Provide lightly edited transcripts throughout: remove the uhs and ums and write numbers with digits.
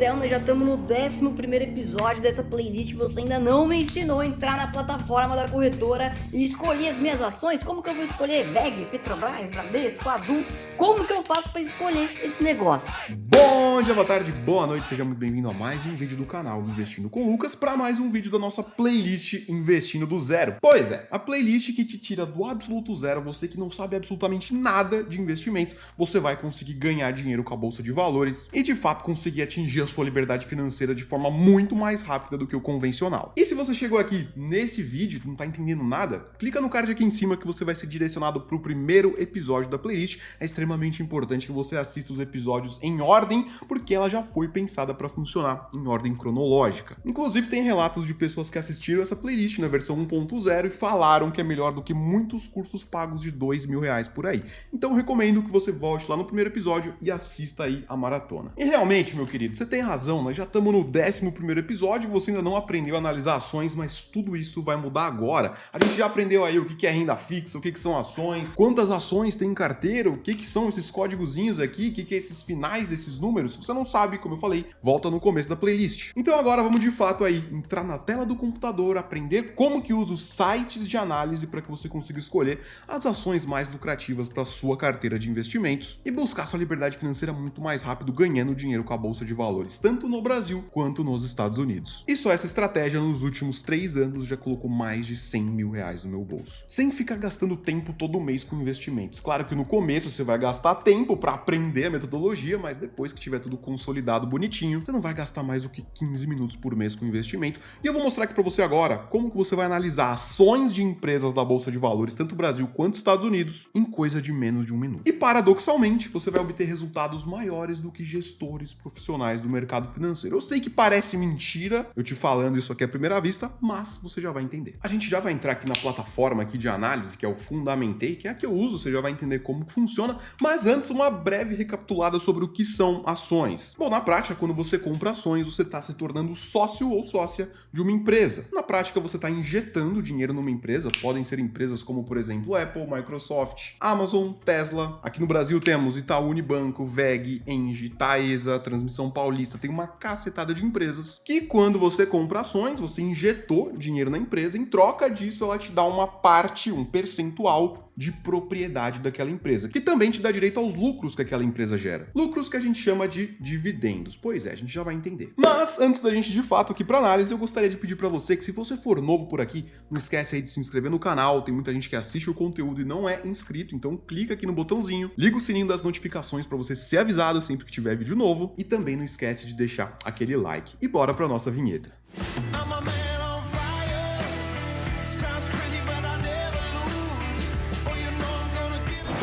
céu, nós já estamos no 11º episódio dessa playlist. Você ainda não me ensinou a entrar na plataforma da corretora e escolher as minhas ações. Como que eu vou escolher VEG, Petrobras, Bradesco, Azul? Como que eu faço para escolher esse negócio? Bom dia, boa tarde, boa noite, seja muito bem-vindo a mais um vídeo do canal Investindo com Lucas, para mais um vídeo da nossa playlist Investindo do Zero. Pois é, a playlist que te tira do absoluto zero, você que não sabe absolutamente nada de investimentos, você vai conseguir ganhar dinheiro com a bolsa de valores e de fato conseguir atingir a sua liberdade financeira de forma muito mais rápida do que o convencional. E se você chegou aqui nesse vídeo e não tá entendendo nada, clica no card aqui em cima que você vai ser direcionado para o primeiro episódio da playlist. É extremamente importante que você assista os episódios em ordem, porque ela já foi pensada para funcionar em ordem cronológica. Inclusive tem relatos de pessoas que assistiram essa playlist na versão 1.0 e falaram que é melhor do que muitos cursos pagos de R$2.000 por aí. Então eu recomendo que você volte lá no primeiro episódio e assista aí a maratona. E realmente, meu querido, você tem razão, nós já estamos no 11º episódio, você ainda não aprendeu a analisar ações, mas tudo isso vai mudar agora. A gente já aprendeu aí o que é renda fixa, o que são ações, quantas ações tem em carteira, o que são esses códigozinhos aqui, o que é esses finais desses números. Se você não sabe, como eu falei, volta no começo da playlist. Então agora vamos de fato aí entrar na tela do computador, aprender como que usa os sites de análise para que você consiga escolher as ações mais lucrativas para sua carteira de investimentos e buscar sua liberdade financeira muito mais rápido, ganhando dinheiro com a bolsa de valores, tanto no Brasil quanto nos Estados Unidos. E só essa estratégia nos últimos 3 anos já colocou mais de R$100.000 no meu bolso, sem ficar gastando tempo todo mês com investimentos. Claro que no começo você vai gastar tempo para aprender a metodologia, mas depois que tiver tudo consolidado bonitinho, você não vai gastar mais do que 15 minutos por mês com investimento. E eu vou mostrar aqui para você agora como que você vai analisar ações de empresas da bolsa de valores, tanto Brasil quanto Estados Unidos, em coisa de menos de 1 minuto. E paradoxalmente, você vai obter resultados maiores do que gestores profissionais do mercado financeiro. Eu sei que parece mentira eu te falando isso aqui à primeira vista, mas você já vai entender. A gente já vai entrar aqui na plataforma aqui de análise, que é o Fundamentei, que é a que eu uso, você já vai entender como funciona, mas antes uma breve recapitulada sobre o que são ações. Bom, na prática, quando você compra ações, você está se tornando sócio ou sócia de uma empresa. Na prática, você está injetando dinheiro numa empresa, podem ser empresas como, por exemplo, Apple, Microsoft, Amazon, Tesla. Aqui no Brasil temos Itaú Unibanco, VEG, Engie, Taesa, Transmissão Paulista, tem uma cacetada de empresas que quando você compra ações, você injetou dinheiro na empresa, em troca disso ela te dá uma parte, um percentual de propriedade daquela empresa, que também te dá direito aos lucros que aquela empresa gera. Lucros que a gente chama de dividendos. Pois é, a gente já vai entender. Mas antes da gente de fato aqui para análise, eu gostaria de pedir para você que se você for novo por aqui, não esquece aí de se inscrever no canal. Tem muita gente que assiste o conteúdo e não é inscrito, então clica aqui no botãozinho, liga o sininho das notificações para você ser avisado sempre que tiver vídeo novo e também não esquece de deixar aquele like. E bora para nossa vinheta.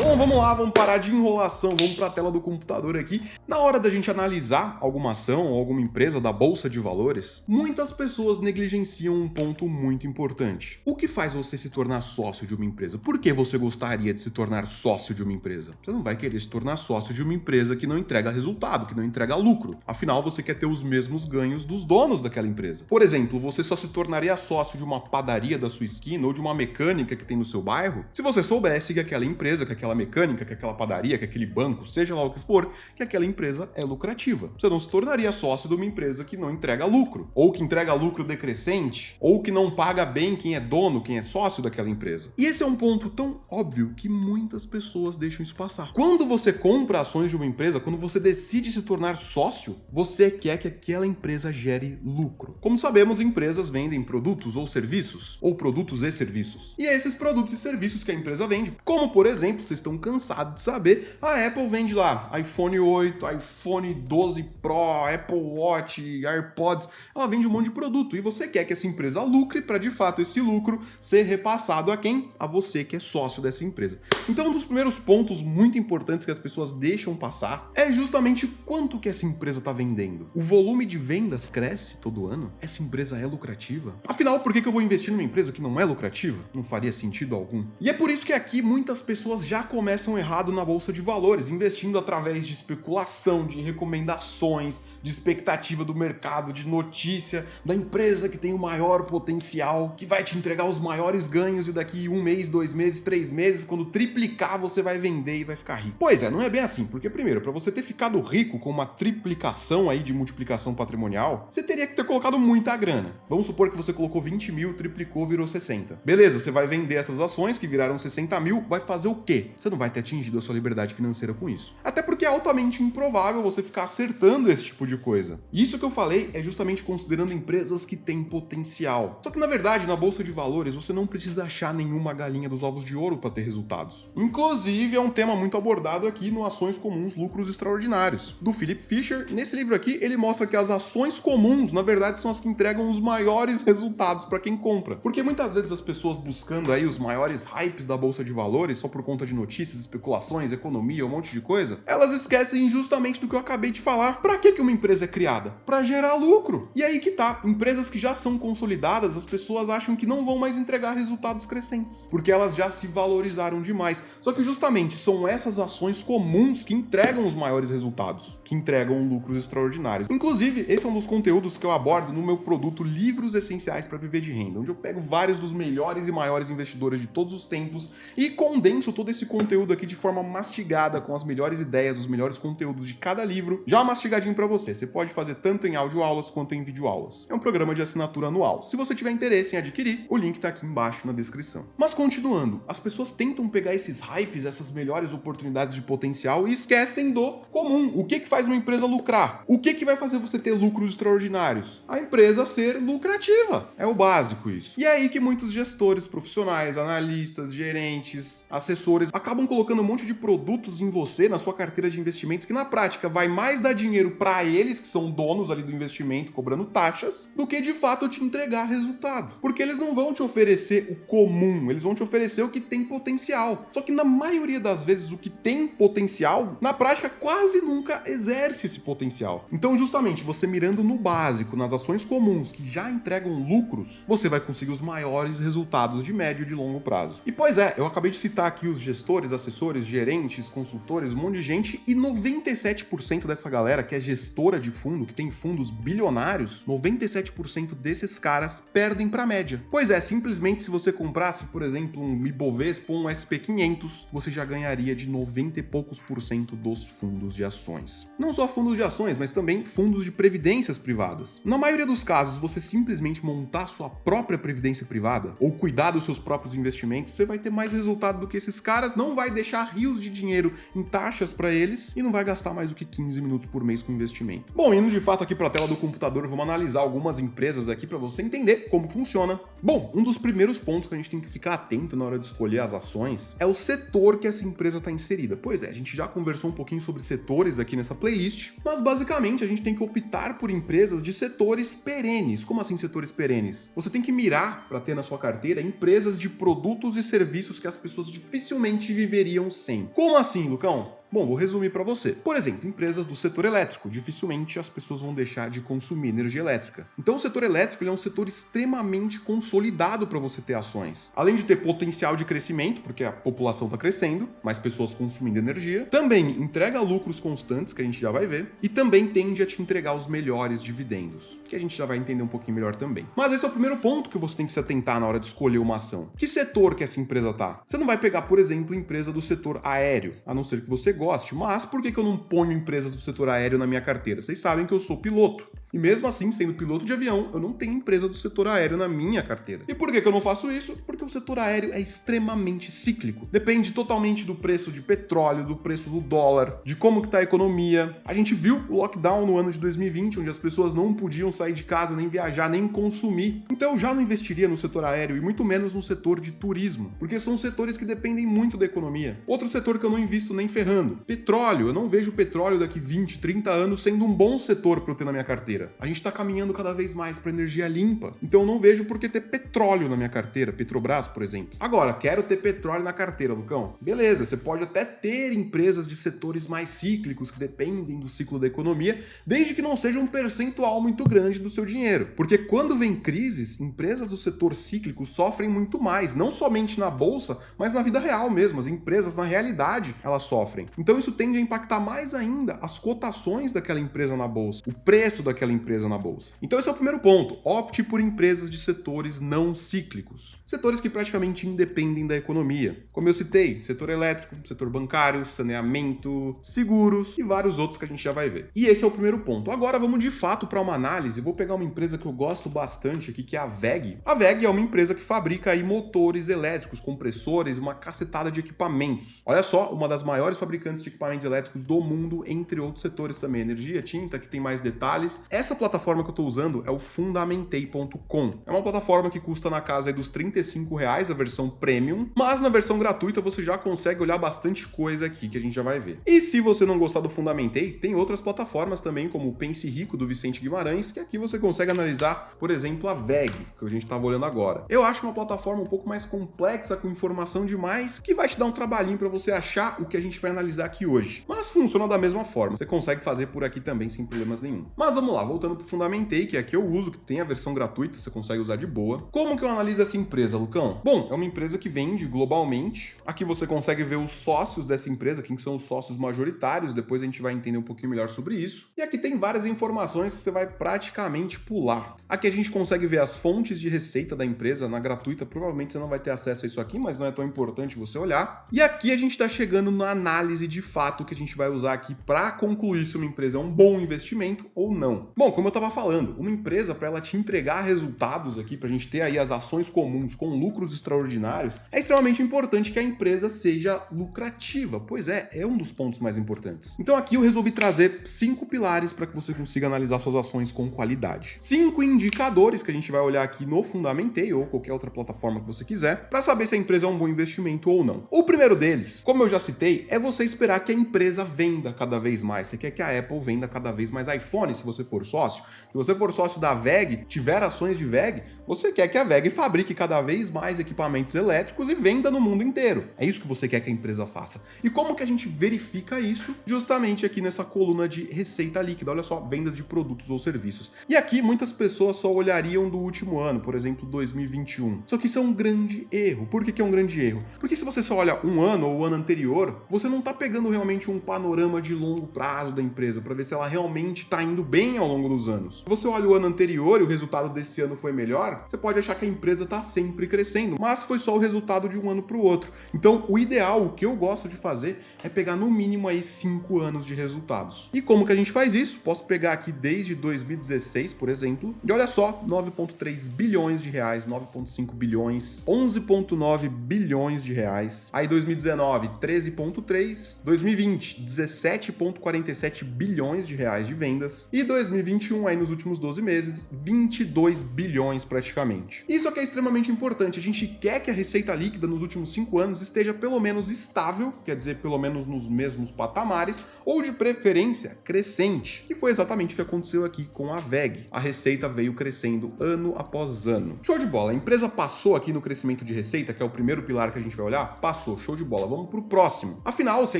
Bom, vamos lá, vamos parar de enrolação, vamos para a tela do computador aqui. Na hora da gente analisar alguma ação ou alguma empresa da bolsa de valores, muitas pessoas negligenciam um ponto muito importante. O que faz você se tornar sócio de uma empresa? Por que você gostaria de se tornar sócio de uma empresa? Você não vai querer se tornar sócio de uma empresa que não entrega resultado, que não entrega lucro. Afinal, você quer ter os mesmos ganhos dos donos daquela empresa. Por exemplo, você só se tornaria sócio de uma padaria da sua esquina ou de uma mecânica que tem no seu bairro se você soubesse que aquela empresa, que aquela mecânica, que aquela padaria, que aquele banco, seja lá o que for, que aquela empresa é lucrativa. Você não se tornaria sócio de uma empresa que não entrega lucro, ou que entrega lucro decrescente, ou que não paga bem quem é dono, quem é sócio daquela empresa. E esse é um ponto tão óbvio que muitas pessoas deixam isso passar. Quando você compra ações de uma empresa, quando você decide se tornar sócio, você quer que aquela empresa gere lucro. Como sabemos, empresas vendem produtos ou serviços, ou produtos e serviços. E é esses produtos e serviços que a empresa vende, como por exemplo, vocês estão cansados de saber, a Apple vende lá iPhone 8, iPhone 12 Pro, Apple Watch, AirPods, ela vende um monte de produto e você quer que essa empresa lucre para de fato esse lucro ser repassado a quem? A você que é sócio dessa empresa. Então um dos primeiros pontos muito importantes que as pessoas deixam passar é justamente quanto que essa empresa está vendendo. O volume de vendas cresce todo ano? Essa empresa é lucrativa? Afinal, por que eu vou investir numa empresa que não é lucrativa? Não faria sentido algum. E é por isso que aqui muitas pessoas já começam errado na bolsa de valores, investindo através de especulação, de recomendações, de expectativa do mercado, de notícia da empresa que tem o maior potencial, que vai te entregar os maiores ganhos e daqui 1 mês, 2 meses, 3 meses, quando triplicar, você vai vender e vai ficar rico. Pois é, não é bem assim, porque primeiro, para você ter ficado rico com uma triplicação aí de multiplicação patrimonial, você teria que ter colocado muita grana. Vamos supor que você colocou 20 mil, triplicou, virou 60. Beleza, você vai vender essas ações que viraram 60 mil, vai fazer o quê? Você não vai ter atingido a sua liberdade financeira com isso. Até porque é altamente improvável você ficar acertando esse tipo de coisa. E isso que eu falei é justamente considerando empresas que têm potencial. Só que na verdade, na bolsa de valores, você não precisa achar nenhuma galinha dos ovos de ouro para ter resultados. Inclusive, é um tema muito abordado aqui no Ações Comuns Lucros Extraordinários, do Philip Fisher. Nesse livro aqui, ele mostra que as ações comuns, na verdade, são as que entregam os maiores resultados para quem compra. Porque muitas vezes as pessoas buscando aí os maiores hypes da bolsa de valores, só por conta de notícias, especulações, economia, um monte de coisa, elas esquecem justamente do que eu acabei de falar. Para que uma empresa é criada? Para gerar lucro. E aí que tá, empresas que já são consolidadas, as pessoas acham que não vão mais entregar resultados crescentes, porque elas já se valorizaram demais. Só que justamente são essas ações comuns que entregam os maiores resultados, que entregam lucros extraordinários. Inclusive, esse é um dos conteúdos que eu abordo no meu produto Livros Essenciais para Viver de Renda, onde eu pego vários dos melhores e maiores investidores de todos os tempos e condenso todo esse conteúdo aqui de forma mastigada, com as melhores ideias, os melhores conteúdos de cada livro, já mastigadinho para você. Você pode fazer tanto em audioaulas quanto em videoaulas. É um programa de assinatura anual. Se você tiver interesse em adquirir, o link tá aqui embaixo na descrição. Mas continuando, as pessoas tentam pegar esses hypes, essas melhores oportunidades de potencial e esquecem do comum. O que faz uma empresa lucrar? O que vai fazer você ter lucros extraordinários? A empresa ser lucrativa. É o básico isso. E é aí que muitos gestores profissionais, analistas, gerentes, assessores acabam colocando um monte de produtos em você, na sua carteira de investimentos, que na prática vai mais dar dinheiro para eles, que são donos ali do investimento, cobrando taxas, do que de fato te entregar resultado. Porque eles não vão te oferecer o comum, eles vão te oferecer o que tem potencial. Só que na maioria das vezes o que tem potencial, na prática quase nunca exerce esse potencial. Então justamente você mirando no básico, nas ações comuns que já entregam lucros, você vai conseguir os maiores resultados de médio e de longo prazo. E pois é, eu acabei de citar aqui os gestores, assessores, gerentes, consultores, um monte de gente, e 97% dessa galera que é gestora de fundo, que tem fundos bilionários, 97% desses caras perdem pra média. Pois é, simplesmente se você comprasse, por exemplo, um Ibovespa ou um SP500, você já ganharia de 90 e poucos % dos fundos de ações. Não só fundos de ações, mas também fundos de previdências privadas. Na maioria dos casos, você simplesmente montar sua própria previdência privada ou cuidar dos seus próprios investimentos, você vai ter mais resultado do que esses caras, não vai deixar rios de dinheiro em taxas para eles e não vai gastar mais do que 15 minutos por mês com investimento. Bom, indo de fato aqui para a tela do computador, vamos analisar algumas empresas aqui para você entender como funciona. Bom, um dos primeiros pontos que a gente tem que ficar atento na hora de escolher as ações é o setor que essa empresa está inserida. Pois é, a gente já conversou um pouquinho sobre setores aqui nessa playlist, mas basicamente a gente tem que optar por empresas de setores perenes. Como assim setores perenes? Você tem que mirar para ter na sua carteira empresas de produtos e serviços que as pessoas dificilmente viveriam sem. Como assim, Lucão? Bom, vou resumir para você. Por exemplo, empresas do setor elétrico. Dificilmente as pessoas vão deixar de consumir energia elétrica. Então o setor elétrico ele é um setor extremamente consolidado para você ter ações. Além de ter potencial de crescimento, porque a população está crescendo, mais pessoas consumindo energia, também entrega lucros constantes, que a gente já vai ver, e também tende a te entregar os melhores dividendos, que a gente já vai entender um pouquinho melhor também. Mas esse é o primeiro ponto que você tem que se atentar na hora de escolher uma ação. Que setor que essa empresa tá? Você não vai pegar, por exemplo, empresa do setor aéreo, a não ser que você goste, mas por que eu não ponho empresas do setor aéreo na minha carteira? Vocês sabem que eu sou piloto. E mesmo assim, sendo piloto de avião, eu não tenho empresa do setor aéreo na minha carteira. E por que eu não faço isso? Porque o setor aéreo é extremamente cíclico. Depende totalmente do preço de petróleo, do preço do dólar, de como que tá a economia. A gente viu o lockdown no ano de 2020, onde as pessoas não podiam sair de casa, nem viajar, nem consumir. Então eu já não investiria no setor aéreo e muito menos no setor de turismo, porque são setores que dependem muito da economia. Outro setor que eu não invisto nem ferrando. Petróleo. Eu não vejo petróleo daqui 20, 30 anos sendo um bom setor para eu ter na minha carteira. carteira. A gente está caminhando cada vez mais para energia limpa, então eu não vejo por que ter petróleo na minha carteira, Petrobras, por exemplo. Agora, quero ter petróleo na carteira, Lucão? Beleza, você pode até ter empresas de setores mais cíclicos que dependem do ciclo da economia, desde que não seja um percentual muito grande do seu dinheiro. Porque quando vem crises, empresas do setor cíclico sofrem muito mais, não somente na bolsa, mas na vida real mesmo. As empresas, na realidade, elas sofrem. Então isso tende a impactar mais ainda as cotações daquela empresa na bolsa, o preço daquela empresa na bolsa. Então esse é o primeiro ponto. Opte por empresas de setores não cíclicos. Setores que praticamente independem da economia. Como eu citei, setor elétrico, setor bancário, saneamento, seguros e vários outros que a gente já vai ver. E esse é o primeiro ponto. Agora vamos de fato para uma análise. Vou pegar uma empresa que eu gosto bastante aqui, que é a WEG. A WEG é uma empresa que fabrica aí motores elétricos, compressores, uma cacetada de equipamentos. Olha só, uma das maiores fabricantes de equipamentos elétricos do mundo, entre outros setores também. Energia, tinta, que tem mais detalhes. Essa plataforma que eu estou usando é o Fundamentei.com. É uma plataforma que custa na casa aí dos R$35 a versão premium, mas na versão gratuita você já consegue olhar bastante coisa aqui que a gente já vai ver. E se você não gostar do Fundamentei, tem outras plataformas também, como o Pense Rico, do Vicente Guimarães, que aqui você consegue analisar, por exemplo, a WEG, que a gente estava olhando agora. Eu acho uma plataforma um pouco mais complexa, com informação demais, que vai te dar um trabalhinho para você achar o que a gente vai analisar aqui hoje. Mas funciona da mesma forma, você consegue fazer por aqui também sem problemas nenhum. Mas vamos lá, voltando pro Fundamentei, que aqui eu uso, que tem a versão gratuita, você consegue usar de boa. Como que eu analiso essa empresa, Lucão? Bom, é uma empresa que vende globalmente. Aqui você consegue ver os sócios dessa empresa, quem são os sócios majoritários, depois a gente vai entender um pouquinho melhor sobre isso. E aqui tem várias informações que você vai praticamente pular. Aqui a gente consegue ver as fontes de receita da empresa, na gratuita provavelmente você não vai ter acesso a isso aqui, mas não é tão importante você olhar. E aqui a gente está chegando na análise de fato que a gente vai usar aqui para concluir se uma empresa é um bom investimento ou não. Bom, como eu estava falando, uma empresa, para ela te entregar resultados aqui, para a gente ter aí as ações comuns com lucros extraordinários, é extremamente importante que a empresa seja lucrativa. Pois é um dos pontos mais importantes. Então aqui eu resolvi trazer 5 pilares para que você consiga analisar suas ações com qualidade. 5 indicadores que a gente vai olhar aqui no Fundamentei ou qualquer outra plataforma que você quiser, para saber se a empresa é um bom investimento ou não. O primeiro deles, como eu já citei, é você esperar que a empresa venda cada vez mais. Você quer que a Apple venda cada vez mais iPhone, se você for sócio. Se você for sócio da WEG, tiver ações de WEG, você quer que a WEG fabrique cada vez mais equipamentos elétricos e venda no mundo inteiro. É isso que você quer que a empresa faça. E como que a gente verifica isso? Justamente aqui nessa coluna de receita líquida. Olha só, vendas de produtos ou serviços. E aqui muitas pessoas só olhariam do último ano, por exemplo, 2021. Só que isso é um grande erro. Por que é um grande erro? Porque se você só olha um ano ou o ano anterior, você não está pegando realmente um panorama de longo prazo da empresa para ver se ela realmente está indo bem ao longo dos anos. Se você olha o ano anterior e o resultado desse ano foi melhor, você pode achar que a empresa está sempre crescendo, mas foi só o resultado de um ano para o outro. Então, o ideal, o que eu gosto de fazer, é pegar no mínimo aí 5 anos de resultados. E como que a gente faz isso? Posso pegar aqui desde 2016, por exemplo, e olha só, 9,3 bilhões de reais, 9,5 bilhões, 11,9 bilhões de reais. Aí 2019, 13,3, 2020, 17,47 bilhões de reais de vendas e 2021, aí nos últimos 12 meses, 22 bilhões praticamente. Isso aqui é extremamente importante. A gente quer que a receita líquida nos últimos 5 anos esteja pelo menos estável, quer dizer, pelo menos nos mesmos patamares, ou de preferência crescente, que foi exatamente o que aconteceu aqui com a WEG. A receita veio crescendo ano após ano. Show de bola. A empresa passou aqui no crescimento de receita, que é o primeiro pilar que a gente vai olhar? Passou. Show de bola. Vamos pro próximo. Afinal, se a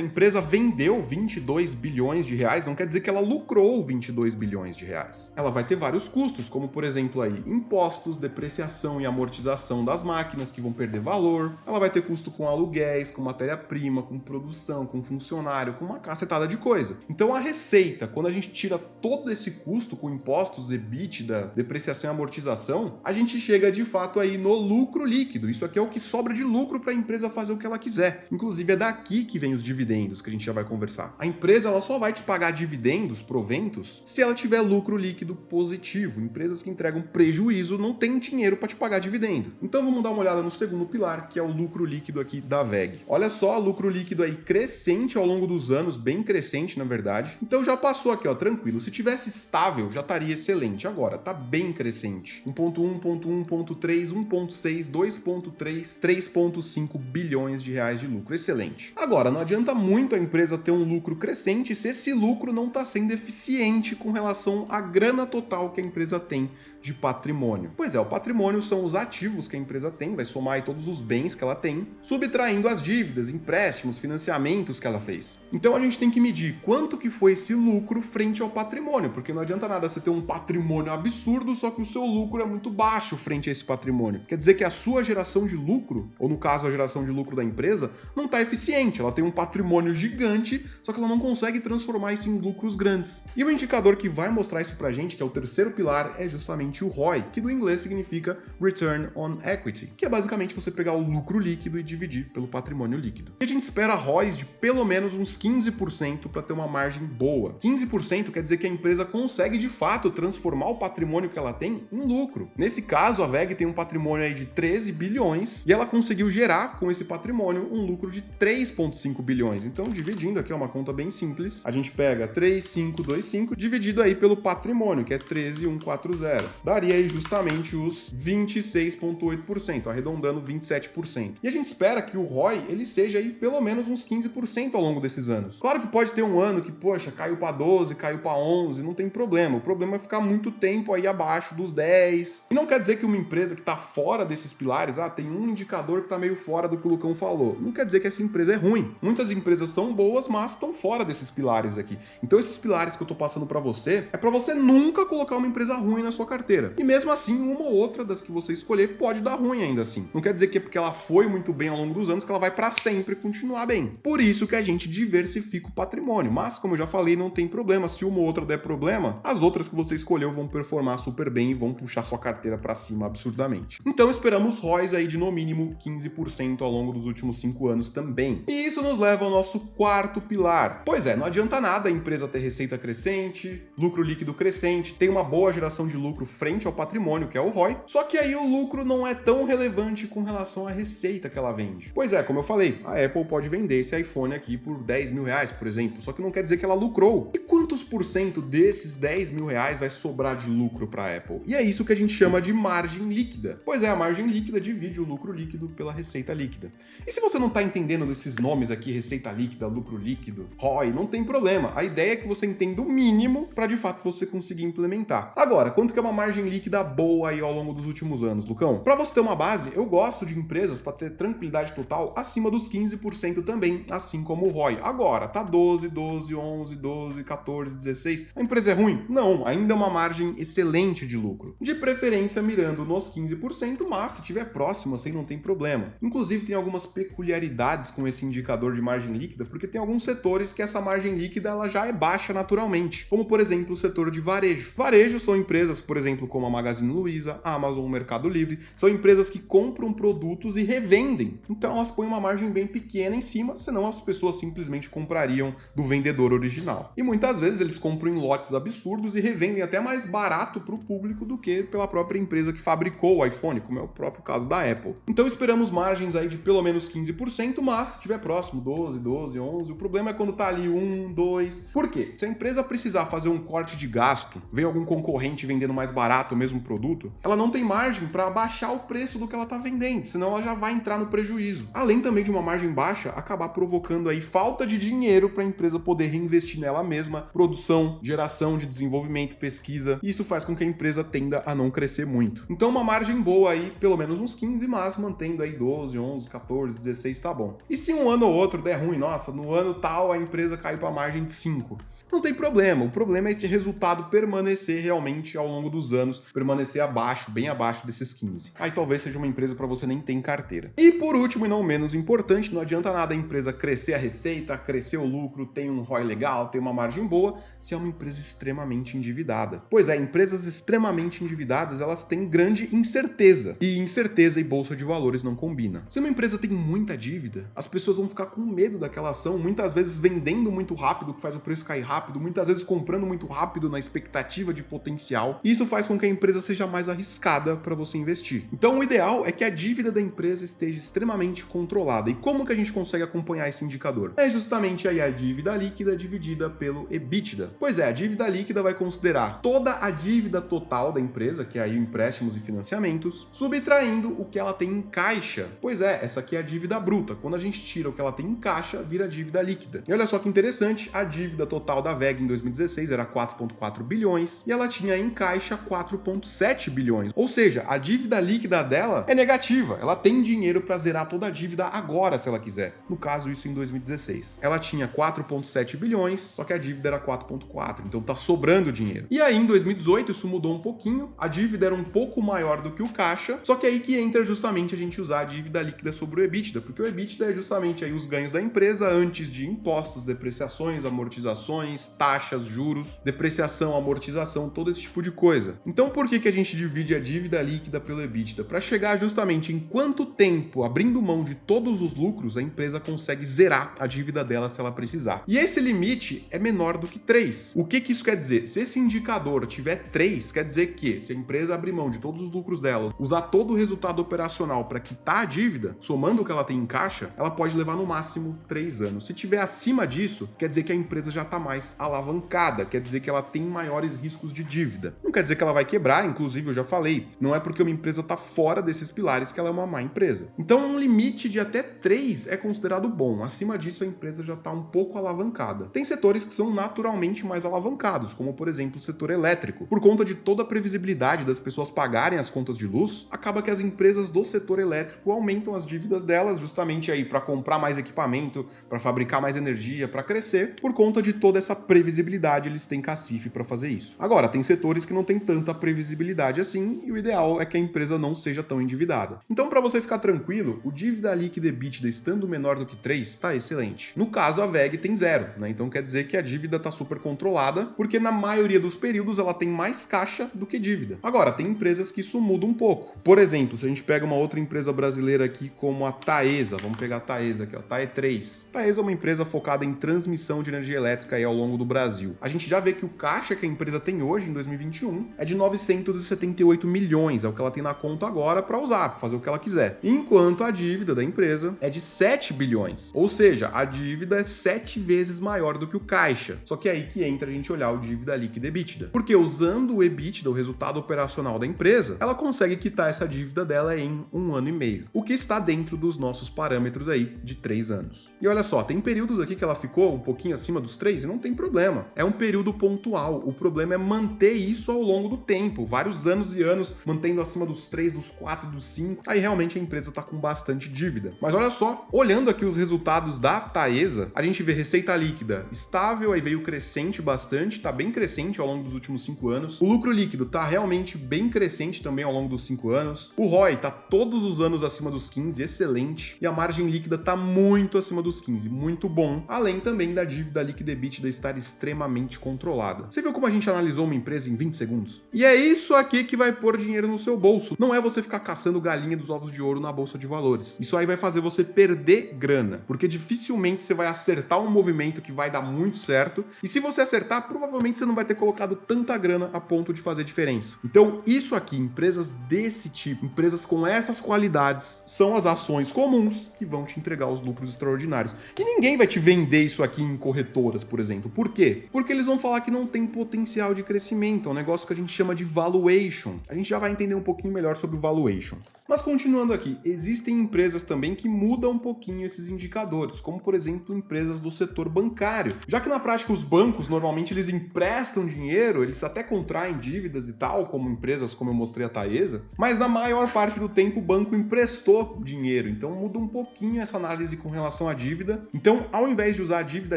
empresa vendeu 22 bilhões de reais, não quer dizer que ela lucrou 22 bilhões de reais. Ela vai ter vários custos, como por exemplo aí, impostos, depreciação e amortização das máquinas que vão perder valor. Ela vai ter custo com aluguéis, com matéria-prima, com produção, com funcionário, com uma cacetada de coisa. Então a receita, quando a gente tira todo esse custo com impostos, EBITDA, depreciação e amortização, a gente chega de fato aí no lucro líquido. Isso aqui é o que sobra de lucro para a empresa fazer o que ela quiser. Inclusive é daqui que vem os dividendos, que a gente já vai conversar. A empresa ela só vai te pagar dividendos, proventos, se ela tiver lucro líquido positivo. Empresas que entregam prejuízo não têm dinheiro para te pagar dividendo. Então vamos dar uma olhada no segundo pilar, que é o lucro líquido aqui da WEG. Olha só, lucro líquido aí crescente ao longo dos anos, bem crescente na verdade. Então já passou aqui, ó, tranquilo. Se tivesse estável, já estaria excelente. Agora, tá bem crescente. 1,1, 1,1, 1,3, 1,6, 2,3, 3,5 bilhões de reais de lucro. Excelente. Agora, não adianta muito a empresa ter um lucro crescente se esse lucro não está sendo eficiente com relação relação à grana total que a empresa tem de patrimônio. Pois é, o patrimônio são os ativos que a empresa tem, vai somar aí todos os bens que ela tem, subtraindo as dívidas, empréstimos, financiamentos que ela fez. Então a gente tem que medir quanto que foi esse lucro frente ao patrimônio, porque não adianta nada você ter um patrimônio absurdo, só que o seu lucro é muito baixo frente a esse patrimônio. Quer dizer que a sua geração de lucro, ou no caso a geração de lucro da empresa, não está eficiente. Ela tem um patrimônio gigante, só que ela não consegue transformar isso em lucros grandes. E o indicador que vai mostrar isso pra gente, que é o terceiro pilar, é justamente o ROI, que do inglês significa Return on Equity, que é basicamente você pegar o lucro líquido e dividir pelo patrimônio líquido. E a gente espera ROIs de pelo menos uns 15% para ter uma margem boa. 15% quer dizer que a empresa consegue de fato transformar o patrimônio que ela tem em lucro. Nesse caso, a WEG tem um patrimônio aí de 13 bilhões e ela conseguiu gerar com esse patrimônio um lucro de 3,5 bilhões. Então, dividindo aqui é uma conta bem simples, a gente pega 3,525 dividido aí pelo patrimônio, que é 13,140. Daria aí justamente os 26,8%, arredondando 27%. E a gente espera que o ROI ele seja aí pelo menos uns 15% ao longo desses anos. Claro que pode ter um ano que, poxa, caiu para 12, caiu para 11, não tem problema. O problema é ficar muito tempo aí abaixo dos 10. E não quer dizer que uma empresa que está fora desses pilares, tem um indicador que está meio fora do que o Lucão falou. Não quer dizer que essa empresa é ruim. Muitas empresas são boas, mas estão fora desses pilares aqui. Então esses pilares que eu tô passando para você, é para você nunca colocar uma empresa ruim na sua carteira. E mesmo assim, uma ou outra das que você escolher pode dar ruim ainda assim. Não quer dizer que é porque ela foi muito bem ao longo dos anos que ela vai para sempre continuar bem. Por isso que a gente diversifica o patrimônio. Mas, como eu já falei, não tem problema. Se uma ou outra der problema, as outras que você escolheu vão performar super bem e vão puxar sua carteira para cima absurdamente. Então esperamos ROIs aí de no mínimo 15% ao longo dos últimos 5 anos também. E isso nos leva ao nosso quarto pilar. Pois é, não adianta nada a empresa ter receita crescente, lucro líquido crescente, tem uma boa geração de lucro frente ao patrimônio, que é o ROI, só que aí o lucro não é tão relevante com relação à receita que ela vende. Pois é, como eu falei, a Apple pode vender esse iPhone aqui por 10 mil reais, por exemplo, só que não quer dizer que ela lucrou. E quantos por cento desses 10 mil reais vai sobrar de lucro para a Apple? E é isso que a gente chama de margem líquida. Pois é, a margem líquida divide o lucro líquido pela receita líquida. E se você não está entendendo desses nomes aqui, receita líquida, lucro líquido, ROI, não tem problema. A ideia é que você entenda o mínimo para de fato você conseguir implementar. Agora, quanto que é uma margem líquida boa aí ao longo dos últimos anos, Lucão? Para você ter uma base, eu gosto de empresas para ter tranquilidade total acima dos 15% também, assim como o ROI. Agora, tá 12, 11, 12, 14, 16. A empresa é ruim? Não, ainda é uma margem excelente de lucro. De preferência mirando nos 15%, mas se tiver próximo assim não tem problema. Inclusive tem algumas peculiaridades com esse indicador de margem líquida, porque tem alguns setores que essa margem líquida ela já é baixa naturalmente, como por exemplo o setor de varejo. Varejo são empresas, por exemplo, como a Magazine Luiza, a Amazon, o Mercado Livre, são empresas que compram produtos e revendem. Então elas põem uma margem bem pequena em cima, senão as pessoas simplesmente comprariam do vendedor original. E muitas vezes eles compram em lotes absurdos e revendem até mais barato para o público do que pela própria empresa que fabricou o iPhone, como é o próprio caso da Apple. Então esperamos margens aí de pelo menos 15%, mas se estiver próximo, 12, 11, o problema é quando tá ali 1, 2. Por quê? Se a empresa precisar fazer um corte de gasto, vem algum concorrente vendendo mais barato o mesmo produto, ela não tem margem para abaixar o preço do que ela tá vendendo, senão ela já vai entrar no prejuízo. Além também de uma margem baixa, acabar provocando aí falta de dinheiro para a empresa poder reinvestir nela mesma, produção, geração de desenvolvimento, pesquisa, e isso faz com que a empresa tenda a não crescer muito. Então uma margem boa aí, pelo menos uns 15, mas mantendo aí 12, 11, 14, 16 tá bom. E se um ano ou outro der ruim, nossa, no ano tal a empresa caiu para margem de 5, não tem problema. O problema é esse resultado permanecer realmente ao longo dos anos, permanecer abaixo, bem abaixo desses 15. Aí talvez seja uma empresa para você nem ter em carteira. E por último e não menos importante, não adianta nada a empresa crescer a receita, crescer o lucro, tem um ROI legal, tem uma margem boa, se é uma empresa extremamente endividada. Pois é, empresas extremamente endividadas, elas têm grande incerteza. E incerteza e bolsa de valores não combina. Se uma empresa tem muita dívida, as pessoas vão ficar com medo daquela ação, muitas vezes vendendo muito rápido, que faz o preço cair rápido, muitas vezes comprando muito rápido na expectativa de potencial, e isso faz com que a empresa seja mais arriscada para você investir. Então o ideal é que a dívida da empresa esteja extremamente controlada. E como que a gente consegue acompanhar esse indicador? É justamente aí a dívida líquida dividida pelo EBITDA. Pois é, a dívida líquida vai considerar toda a dívida total da empresa, que é aí empréstimos e financiamentos, subtraindo o que ela tem em caixa. Pois é, essa aqui é a dívida bruta. Quando a gente tira o que ela tem em caixa, vira dívida líquida. E olha só que interessante, a dívida total da da WEG em 2016 era 4,4 bilhões e ela tinha em caixa 4,7 bilhões. Ou seja, a dívida líquida dela é negativa. Ela tem dinheiro para zerar toda a dívida agora, se ela quiser. No caso, isso em 2016. Ela tinha 4,7 bilhões, só que a dívida era 4,4. Então tá sobrando dinheiro. E aí, em 2018, isso mudou um pouquinho. A dívida era um pouco maior do que o caixa, só que aí que entra justamente a gente usar a dívida líquida sobre o EBITDA, porque o EBITDA é justamente aí os ganhos da empresa antes de impostos, depreciações, amortizações, taxas, juros, depreciação, amortização, todo esse tipo de coisa. Então por que a gente divide a dívida líquida pelo EBITDA? Para chegar justamente em quanto tempo, abrindo mão de todos os lucros, a empresa consegue zerar a dívida dela se ela precisar. E esse limite é menor do que 3. O que isso quer dizer? Se esse indicador tiver 3, quer dizer que se a empresa abrir mão de todos os lucros dela, usar todo o resultado operacional para quitar a dívida, somando o que ela tem em caixa, ela pode levar no máximo 3 anos. Se tiver acima disso, quer dizer que a empresa já está mais alavancada, quer dizer que ela tem maiores riscos de dívida. Não quer dizer que ela vai quebrar, inclusive eu já falei, não é porque uma empresa está fora desses pilares que ela é uma má empresa. Então um limite de até 3 é considerado bom, acima disso a empresa já está um pouco alavancada. Tem setores que são naturalmente mais alavancados, como por exemplo o setor elétrico. Por conta de toda a previsibilidade das pessoas pagarem as contas de luz, acaba que as empresas do setor elétrico aumentam as dívidas delas justamente aí para comprar mais equipamento, para fabricar mais energia, para crescer. Por conta de toda essa previsibilidade, eles têm cacife para fazer isso. Agora, tem setores que não tem tanta previsibilidade assim e o ideal é que a empresa não seja tão endividada. Então, para você ficar tranquilo, o dívida líquida EBITDA estando menor do que 3 está excelente. No caso, a WEG tem 0, né? Então quer dizer que a dívida está super controlada, porque na maioria dos períodos ela tem mais caixa do que dívida. Agora, tem empresas que isso muda um pouco. Por exemplo, se a gente pega uma outra empresa brasileira aqui como a Taesa, vamos pegar a Taesa aqui, ó, Tae3. Taesa é uma empresa focada em transmissão de energia elétrica aí ao longo do Brasil. A gente já vê que o caixa que a empresa tem hoje, em 2021, é de 978 milhões, é o que ela tem na conta agora para usar, pra fazer o que ela quiser. Enquanto a dívida da empresa é de 7 bilhões. Ou seja, a dívida é 7 vezes maior do que o caixa. Só que é aí que entra a gente olhar o dívida líquida EBITDA. Porque usando o EBITDA, o resultado operacional da empresa, ela consegue quitar essa dívida dela em 1 ano e meio. O que está dentro dos nossos parâmetros aí de 3 anos. E olha só, tem períodos aqui que ela ficou um pouquinho acima dos 3 e não tem problema. É um período pontual. O problema é manter isso ao longo do tempo. Vários anos e anos mantendo acima dos 3, dos 4, dos 5. Aí realmente a empresa está com bastante dívida. Mas olha só, olhando aqui os resultados da Taesa, a gente vê receita líquida estável, aí veio crescente bastante, tá bem crescente ao longo dos últimos 5 anos. O lucro líquido tá realmente bem crescente também ao longo dos 5 anos. O ROI tá todos os anos acima dos 15, excelente. E a margem líquida tá muito acima dos 15, muito bom. Além também da dívida líquida EBITDA estar extremamente controlada. Você viu como a gente analisou uma empresa em 20 segundos? E é isso aqui que vai pôr dinheiro no seu bolso. Não é você ficar caçando galinha dos ovos de ouro na bolsa de valores. Isso aí vai fazer você perder grana, porque dificilmente você vai acertar um movimento que vai dar muito certo. E se você acertar, provavelmente você não vai ter colocado tanta grana a ponto de fazer diferença. Então, isso aqui, empresas desse tipo, empresas com essas qualidades, são as ações comuns que vão te entregar os lucros extraordinários. E ninguém vai te vender isso aqui em corretoras, por exemplo. Por quê? Porque eles vão falar que não tem potencial de crescimento. É um negócio que a gente chama de valuation. A gente já vai entender um pouquinho melhor sobre o valuation. Mas continuando aqui, existem empresas também que mudam um pouquinho esses indicadores, como por exemplo empresas do setor bancário. Já que na prática os bancos normalmente eles emprestam dinheiro, eles até contraem dívidas e tal, como empresas como eu mostrei a Taesa, mas na maior parte do tempo o banco emprestou dinheiro, então muda um pouquinho essa análise com relação à dívida. Então, ao invés de usar a dívida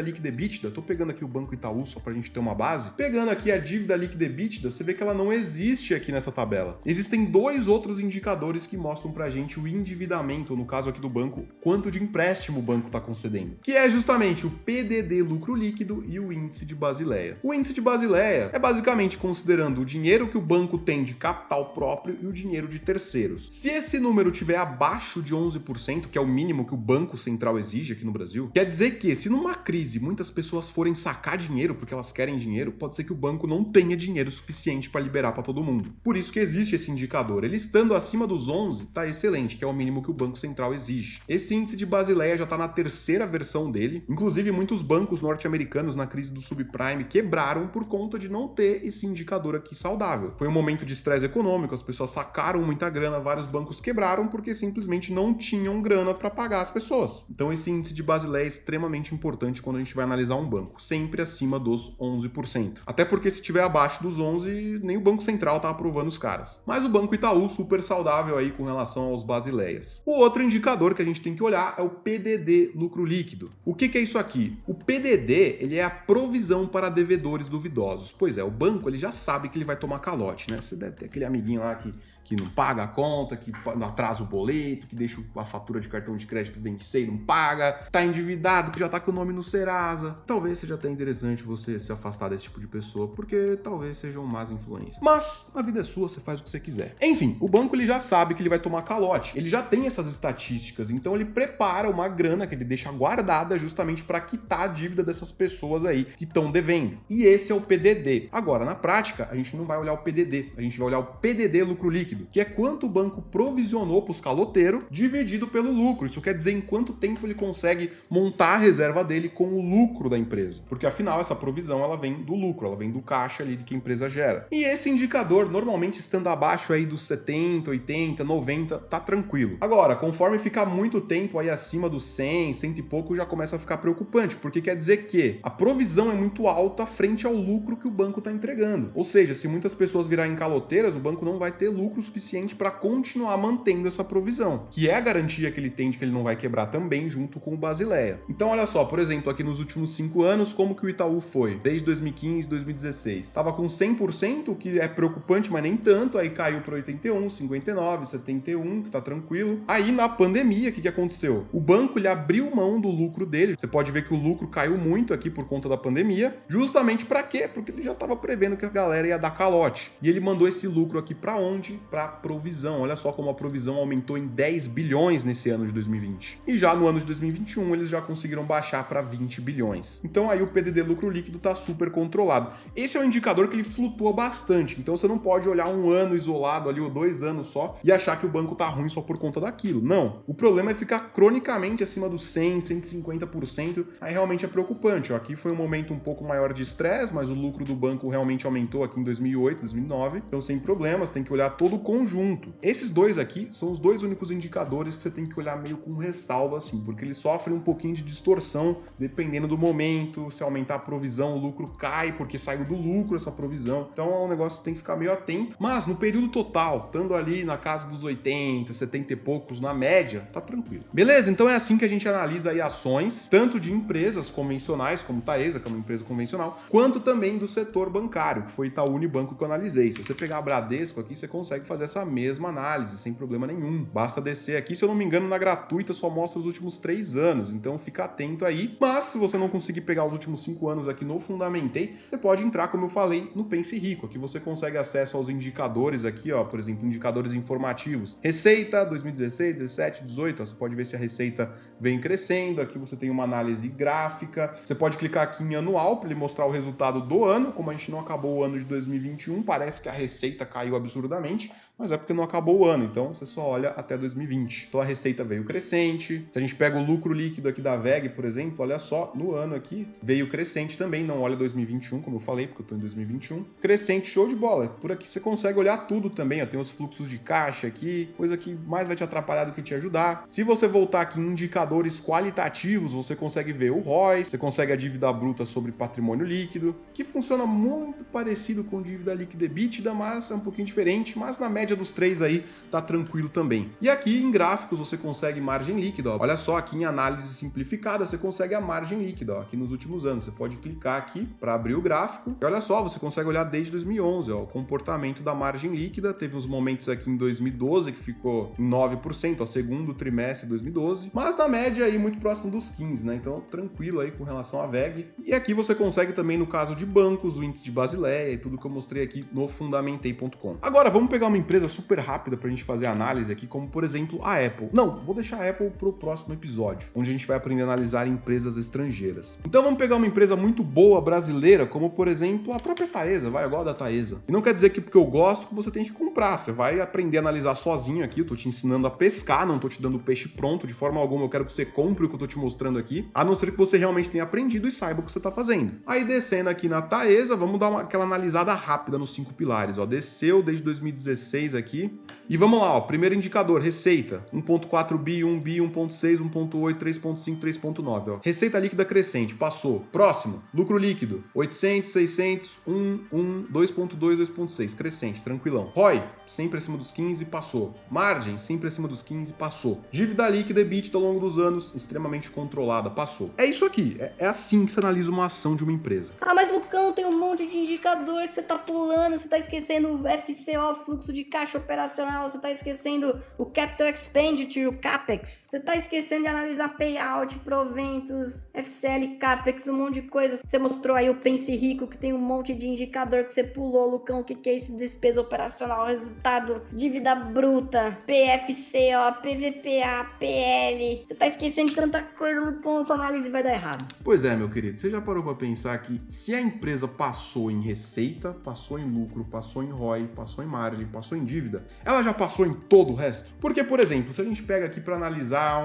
líquida EBITDA, tô pegando aqui o Banco Itaú só pra gente ter uma base, pegando aqui a dívida líquida EBITDA, você vê que ela não existe aqui nessa tabela. Existem 2 outros indicadores que mostram pra gente o endividamento, no caso aqui do banco, quanto de empréstimo o banco está concedendo, que é justamente o PDD lucro líquido e o índice de Basileia. O índice de Basileia é basicamente considerando o dinheiro que o banco tem de capital próprio e o dinheiro de terceiros. Se esse número estiver abaixo de 11%, que é o mínimo que o Banco Central exige aqui no Brasil, quer dizer que se numa crise muitas pessoas forem sacar dinheiro porque elas querem dinheiro, pode ser que o banco não tenha dinheiro suficiente para liberar para todo mundo. Por isso que existe esse indicador. Ele estando acima dos 11, 11 tá excelente, que é o mínimo que o Banco Central exige. Esse índice de Basileia já tá na terceira versão dele. Inclusive, muitos bancos norte-americanos na crise do subprime quebraram por conta de não ter esse indicador aqui saudável. Foi um momento de estresse econômico, as pessoas sacaram muita grana, vários bancos quebraram porque simplesmente não tinham grana para pagar as pessoas. Então esse índice de Basileia é extremamente importante quando a gente vai analisar um banco, sempre acima dos 11%. Até porque se tiver abaixo dos 11, nem o Banco Central tá aprovando os caras. Mas o Banco Itaú super saudável aí com relação aos Basileias. O outro indicador que a gente tem que olhar é o PDD, lucro líquido. O que é isso aqui? O PDD, ele é a provisão para devedores duvidosos. Pois é, o banco ele já sabe que ele vai tomar calote, né? Você deve ter aquele amiguinho lá que não paga a conta, que não atrasa o boleto, que deixa a fatura de cartão de crédito vencer e não paga, tá endividado, que já tá com o nome no Serasa. Talvez seja até interessante você se afastar desse tipo de pessoa, porque talvez sejam más influências. Mas a vida é sua, você faz o que você quiser. Enfim, o banco ele já sabe que ele vai tomar calote, ele já tem essas estatísticas, então ele prepara uma grana que ele deixa guardada justamente para quitar a dívida dessas pessoas aí que estão devendo. E esse é o PDD. Agora, na prática, a gente não vai olhar o PDD, a gente vai olhar o PDD lucro líquido, que é quanto o banco provisionou para os caloteiros dividido pelo lucro. Isso quer dizer em quanto tempo ele consegue montar a reserva dele com o lucro da empresa. Porque afinal essa provisão ela vem do lucro, ela vem do caixa ali que a empresa gera. E esse indicador, normalmente estando abaixo aí dos 70, 80, 90, tá tranquilo. Agora, conforme ficar muito tempo aí acima dos 100, 100 e pouco, já começa a ficar preocupante, porque quer dizer que a provisão é muito alta frente ao lucro que o banco está entregando. Ou seja, se muitas pessoas virarem caloteiras, o banco não vai ter lucro suficiente para continuar mantendo essa provisão, que é a garantia que ele tem de que ele não vai quebrar também junto com o Basileia. Então olha só, por exemplo, aqui nos últimos 5 anos, como que o Itaú foi? Desde 2015, 2016. Tava com 100%, o que é preocupante, mas nem tanto, aí caiu para 81, 59, 71, que tá tranquilo. Aí na pandemia, o que aconteceu? O banco ele abriu mão do lucro dele. Você pode ver que o lucro caiu muito aqui por conta da pandemia, justamente para quê? Porque ele já tava prevendo que a galera ia dar calote. E ele mandou esse lucro aqui para onde? Para provisão. Olha só como a provisão aumentou em 10 bilhões nesse ano de 2020. E já no ano de 2021 eles já conseguiram baixar para 20 bilhões. Então aí o PDD lucro líquido tá super controlado. Esse é um indicador que ele flutua bastante. Então você não pode olhar um ano isolado ali ou 2 anos só e achar que o banco tá ruim só por conta daquilo. Não. O problema é ficar cronicamente acima dos 100, 150%. Aí realmente é preocupante. Ó, aqui foi um momento um pouco maior de estresse, mas o lucro do banco realmente aumentou aqui em 2008, 2009. Então sem problemas, tem que olhar todo o conjunto. Esses dois aqui são os dois únicos indicadores que você tem que olhar meio com ressalva, assim, porque eles sofrem um pouquinho de distorção dependendo do momento. Se aumentar a provisão, o lucro cai porque saiu do lucro essa provisão. Então é um negócio que tem que ficar meio atento. Mas no período total, estando ali na casa dos 80, 70 e poucos, na média, tá tranquilo. Beleza? Então é assim que a gente analisa aí ações, tanto de empresas convencionais, como Taesa, que é uma empresa convencional, quanto também do setor bancário, que foi Itaú Unibanco que eu analisei. Se você pegar a Bradesco aqui, você consegue fazer essa mesma análise, sem problema nenhum. Basta descer aqui, se eu não me engano, na gratuita só mostra os últimos 3 anos, então fica atento aí. Mas se você não conseguir pegar os últimos 5 anos aqui no Fundamentei, você pode entrar, como eu falei, no Pense Rico. Aqui você consegue acesso aos indicadores aqui, ó, por exemplo, indicadores informativos. Receita 2016, 17, 18, ó, você pode ver se a receita vem crescendo. Aqui você tem uma análise gráfica. Você pode clicar aqui em anual para ele mostrar o resultado do ano. Como a gente não acabou o ano de 2021, parece que a receita caiu absurdamente, mas é porque não acabou o ano, então você só olha até 2020. Então a receita veio crescente. Se a gente pega o lucro líquido aqui da VEG, por exemplo, olha só, no ano aqui veio crescente também, não olha 2021, como eu falei, porque eu tô em 2021. Crescente, show de bola. Por aqui você consegue olhar tudo também, ó, tem os fluxos de caixa aqui, coisa que mais vai te atrapalhar do que te ajudar. Se você voltar aqui em indicadores qualitativos, você consegue ver o ROI, você consegue a dívida bruta sobre patrimônio líquido, que funciona muito parecido com dívida líquida EBITDA, mas é um pouquinho diferente, mas na média dos 3 aí tá tranquilo também. E aqui em gráficos você consegue margem líquida, ó. Olha só, aqui em análise simplificada você consegue a margem líquida, ó, aqui nos últimos anos. Você pode clicar aqui para abrir o gráfico e olha só, você consegue olhar desde 2011, ó, o comportamento da margem líquida. Teve uns momentos aqui em 2012 que ficou em 9%, ó, segundo trimestre de 2012, mas na média aí muito próximo dos 15, né? Então tranquilo aí com relação à VEG. E aqui você consegue também no caso de bancos, o índice de Basileia e tudo que eu mostrei aqui no fundamentei.com. Agora vamos pegar uma empresa empresa super rápida pra gente fazer análise aqui, como por exemplo a Apple. Não, vou deixar a Apple pro próximo episódio, onde a gente vai aprender a analisar empresas estrangeiras. Então vamos pegar uma empresa muito boa brasileira, como por exemplo a própria Taesa, eu gosto da Taesa. E não quer dizer que porque eu gosto que você tem que comprar, você vai aprender a analisar sozinho aqui, eu tô te ensinando a pescar, não tô te dando peixe pronto, de forma alguma eu quero que você compre o que eu tô te mostrando aqui, a não ser que você realmente tenha aprendido e saiba o que você tá fazendo. Aí descendo aqui na Taesa, vamos dar aquela analisada rápida nos 5 pilares, ó, desceu desde 2016 aqui, e vamos lá, ó, primeiro indicador, receita, 1.4 bi, 1 bi, 1.6, 1.8, 3.5, 3.9, ó. Receita líquida crescente, passou. Próximo, lucro líquido, 800, 600, 1, 2.2, 2.6, crescente, tranquilão. ROI, sempre acima dos 15, passou. Margem, sempre acima dos 15, passou. Dívida líquida, EBITDA ao longo dos anos, extremamente controlada, passou. É isso aqui, é assim que você analisa uma ação de uma empresa. Ah, mas Lucão, tem um monte de indicador que você tá pulando, você tá esquecendo o FCO, fluxo de caixa operacional, você tá esquecendo o Capital Expenditure, o CAPEX, você tá esquecendo de analisar payout, proventos, FCL, CAPEX, um monte de coisa. Você mostrou aí o Pense Rico, que tem um monte de indicador que você pulou, Lucão, o que é esse despesa operacional, resultado, dívida bruta, PFCO, PVPA, PL, você tá esquecendo de tanta coisa, Lucão, sua análise vai dar errado. Pois é, meu querido, você já parou pra pensar que se a empresa passou em receita, passou em lucro, passou em ROI, passou em margem, passou em dívida, ela já passou em todo o resto? Porque, por exemplo, se a gente pega aqui para analisar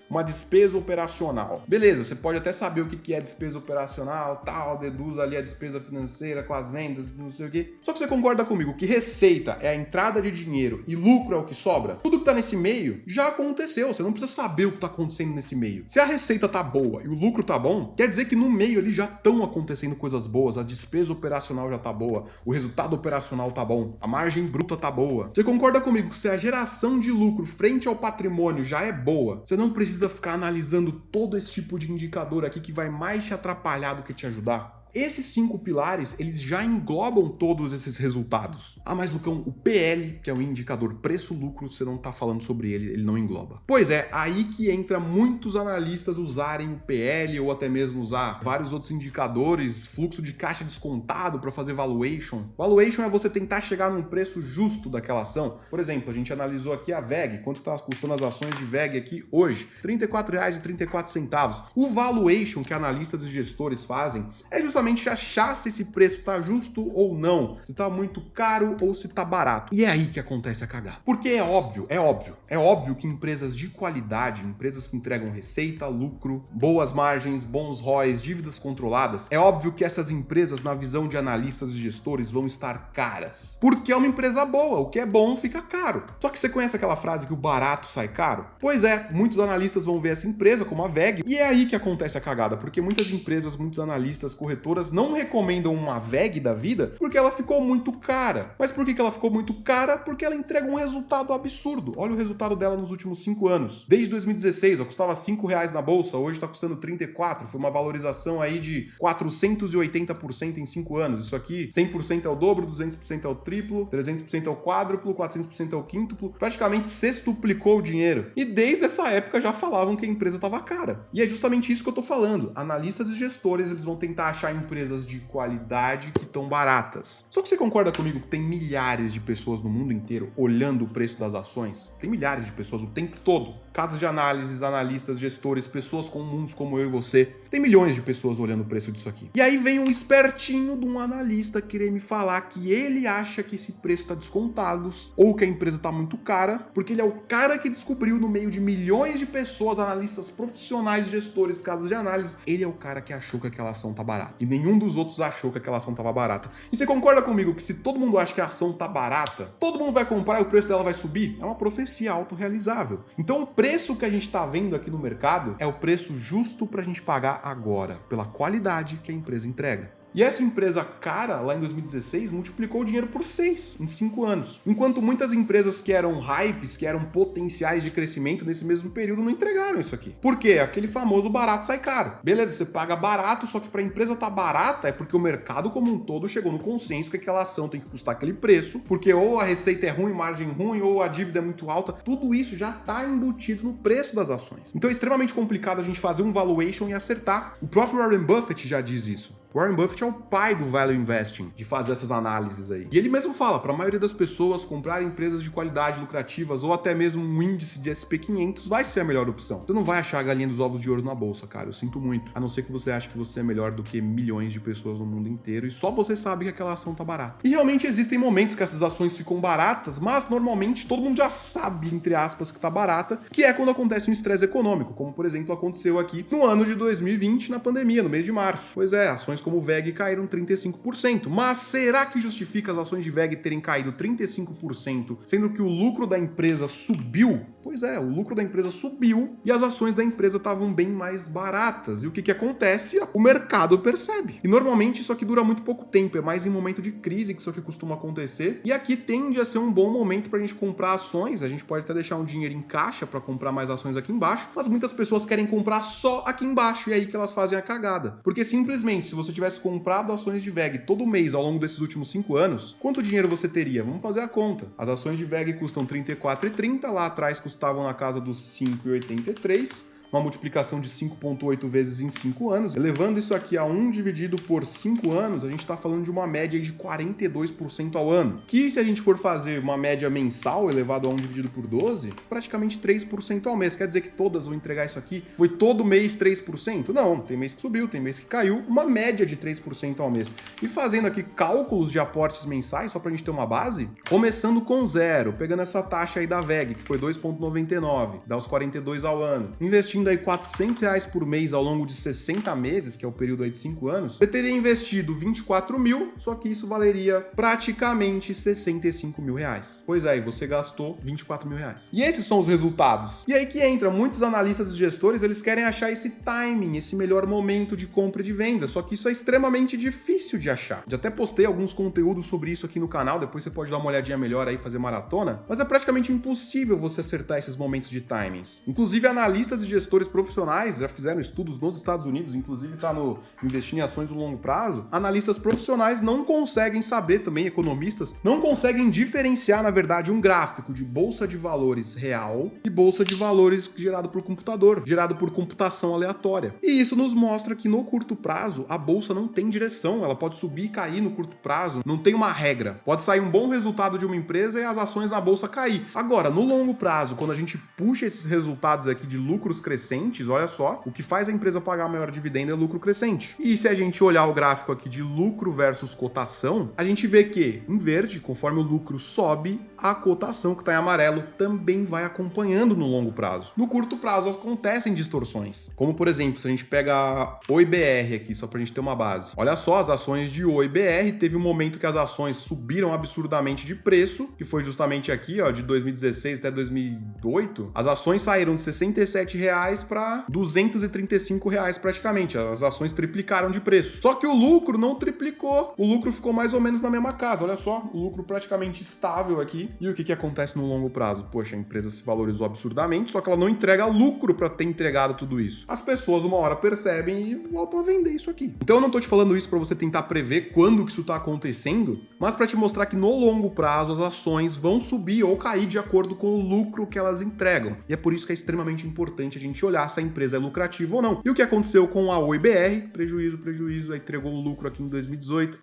uma despesa operacional, beleza, você pode até saber o que é despesa operacional, tal, deduz ali a despesa financeira com as vendas, não sei o quê. Só que você concorda comigo que receita é a entrada de dinheiro e lucro é o que sobra? Tudo que tá nesse meio já aconteceu, você não precisa saber o que tá acontecendo nesse meio. Se a receita tá boa e o lucro tá bom, quer dizer que no meio ali já estão acontecendo coisas boas, a despesa operacional já tá boa, o resultado operacional tá bom, a margem bruta tá boa. Você concorda comigo que se a geração de lucro frente ao patrimônio já é boa, você não precisa ficar analisando todo esse tipo de indicador aqui que vai mais te atrapalhar do que te ajudar? Esses 5 pilares, eles já englobam todos esses resultados. Ah, mas Lucão, o PL, que é o indicador preço-lucro, você não tá falando sobre ele, ele não engloba. Pois é, aí que entra muitos analistas usarem o PL ou até mesmo usar vários outros indicadores, fluxo de caixa descontado para fazer valuation. Valuation é você tentar chegar num preço justo daquela ação. Por exemplo, a gente analisou aqui a VEG, quanto tá custando as ações de VEG aqui hoje? R$ 34,34. O valuation que analistas e gestores fazem é justamente achar se esse preço tá justo ou não, se tá muito caro ou se tá barato. E é aí que acontece a cagada. Porque é óbvio que empresas de qualidade, empresas que entregam receita, lucro, boas margens, bons ROIs, dívidas controladas, é óbvio que essas empresas, na visão de analistas e gestores, vão estar caras. Porque é uma empresa boa, o que é bom fica caro. Só que você conhece aquela frase que o barato sai caro? Pois é, muitos analistas vão ver essa empresa como a VEG, e é aí que acontece a cagada, porque muitas empresas, muitos analistas, corretoras não recomendam uma VEG da vida porque ela ficou muito cara. Mas por que ela ficou muito cara? Porque ela entrega um resultado absurdo. Olha o resultado dela nos últimos 5 anos. Desde 2016, custava R$5 na bolsa, hoje está custando 34. Foi uma valorização aí de 480% em 5 anos. Isso aqui, 100% é o dobro, 200% é o triplo, 300% é o quádruplo, 400% é o quíntuplo. Praticamente sextuplicou o dinheiro. E desde essa época já falavam que a empresa estava cara. E é justamente isso que eu tô falando. Analistas e gestores, eles vão tentar achar empresas de qualidade que estão baratas. Só que você concorda comigo que tem milhares de pessoas no mundo inteiro olhando o preço das ações? Tem milhares de pessoas o tempo todo. Casas de análises, analistas, gestores, pessoas comuns como eu e você. Tem milhões de pessoas olhando o preço disso aqui. E aí vem um espertinho de um analista querer me falar que ele acha que esse preço está descontado ou que a empresa está muito cara, porque ele é o cara que descobriu no meio de milhões de pessoas, analistas profissionais, gestores, casas de análise, ele é o cara que achou que aquela ação tá barata. E nenhum dos outros achou que aquela ação tava barata. E você concorda comigo que se todo mundo acha que a ação tá barata, todo mundo vai comprar e o preço dela vai subir? É uma profecia autorrealizável. Então o preço que a gente tá vendo aqui no mercado é o preço justo pra gente pagar agora, pela qualidade que a empresa entrega. E essa empresa cara, lá em 2016, multiplicou o dinheiro por 6 em 5 anos. Enquanto muitas empresas que eram hypes, que eram potenciais de crescimento nesse mesmo período, não entregaram isso aqui. Por quê? Aquele famoso barato sai caro. Beleza, você paga barato, só que para a empresa tá barata é porque o mercado como um todo chegou no consenso que aquela ação tem que custar aquele preço, porque ou a receita é ruim, margem ruim, ou a dívida é muito alta. Tudo isso já tá embutido no preço das ações. Então é extremamente complicado a gente fazer um valuation e acertar. O próprio Warren Buffett já diz isso. Warren Buffett é o pai do value investing, de fazer essas análises aí. E ele mesmo fala, para a maioria das pessoas, comprar empresas de qualidade lucrativas ou até mesmo um índice de S&P 500 vai ser a melhor opção. Você não vai achar a galinha dos ovos de ouro na bolsa, cara. Eu sinto muito. A não ser que você ache que você é melhor do que milhões de pessoas no mundo inteiro e só você sabe que aquela ação tá barata. E realmente existem momentos que essas ações ficam baratas, mas normalmente todo mundo já sabe, entre aspas, que tá barata, que é quando acontece um estresse econômico, como por exemplo aconteceu aqui no ano de 2020, na pandemia, no mês de março. Pois é, ações como o VEG caíram 35%. Mas será que justifica as ações de VEG terem caído 35%, sendo que o lucro da empresa subiu? Pois é, o lucro da empresa subiu e as ações da empresa estavam bem mais baratas. E o que acontece? O mercado percebe. E normalmente isso aqui dura muito pouco tempo, é mais em momento de crise que isso aqui costuma acontecer. E aqui tende a ser um bom momento para a gente comprar ações. A gente pode até deixar um dinheiro em caixa para comprar mais ações aqui embaixo, mas muitas pessoas querem comprar só aqui embaixo e é aí que elas fazem a cagada. Porque simplesmente, se você tivesse comprado ações de VEG todo mês ao longo desses últimos 5 anos, quanto dinheiro você teria? Vamos fazer a conta. As ações de VEG custam R$ 34,30, lá atrás custavam na casa dos R$ 5,83. Uma multiplicação de 5,8 vezes em 5 anos. Elevando isso aqui a 1 dividido por 5 anos, a gente está falando de uma média de 42% ao ano. Que se a gente for fazer uma média mensal elevado a 1 dividido por 12, praticamente 3% ao mês. Quer dizer que todas vão entregar isso aqui? Foi todo mês 3%? Não, tem mês que subiu, tem mês que caiu. Uma média de 3% ao mês. E fazendo aqui cálculos de aportes mensais, só para a gente ter uma base, começando com 0, pegando essa taxa aí da VEG, que foi 2,99, dá os 42 ao ano. Investindo aí R$400 por mês ao longo de 60 meses, que é o período aí de 5 anos, você teria investido 24 mil, só que isso valeria praticamente 65 mil reais. Pois é, e você gastou 24 mil reais. E esses são os resultados. E aí que entra, muitos analistas e gestores, eles querem achar esse timing, esse melhor momento de compra e de venda, só que isso é extremamente difícil de achar. Já até postei alguns conteúdos sobre isso aqui no canal, depois você pode dar uma olhadinha melhor aí, fazer maratona, mas é praticamente impossível você acertar esses momentos de timings. Inclusive, analistas e gestores profissionais já fizeram estudos nos Estados Unidos, inclusive está no Investir em Ações no Longo Prazo. Analistas profissionais não conseguem saber, também economistas, não conseguem diferenciar, na verdade, um gráfico de bolsa de valores real e bolsa de valores gerado por computador, gerado por computação aleatória. E isso nos mostra que no curto prazo a bolsa não tem direção, ela pode subir e cair no curto prazo, não tem uma regra. Pode sair um bom resultado de uma empresa e as ações na bolsa cair. Agora, no longo prazo, quando a gente puxa esses resultados aqui de lucros crescentes, olha só, o que faz a empresa pagar maior dividendo é lucro crescente. E se a gente olhar o gráfico aqui de lucro versus cotação, a gente vê que, em verde, conforme o lucro sobe, a cotação que está em amarelo também vai acompanhando no longo prazo. No curto prazo acontecem distorções, como por exemplo, se a gente pega a OIBR aqui, só para a gente ter uma base. Olha só, as ações de OIBR, teve um momento que as ações subiram absurdamente de preço, que foi justamente aqui, ó, de 2016 até 2008, as ações saíram de R$67 para R$235 praticamente. As ações triplicaram de preço. Só que o lucro não triplicou. O lucro ficou mais ou menos na mesma casa. Olha só, o lucro praticamente estável aqui. E o que acontece no longo prazo? Poxa, a empresa se valorizou absurdamente, só que ela não entrega lucro para ter entregado tudo isso. As pessoas uma hora percebem e voltam a vender isso aqui. Então eu não tô te falando isso para você tentar prever quando que isso tá acontecendo, mas para te mostrar que no longo prazo as ações vão subir ou cair de acordo com o lucro que elas entregam. E é por isso que é extremamente importante a gente olhar se a empresa é lucrativa ou não. E o que aconteceu com a OIBR? Prejuízo, aí entregou o lucro aqui em 2018,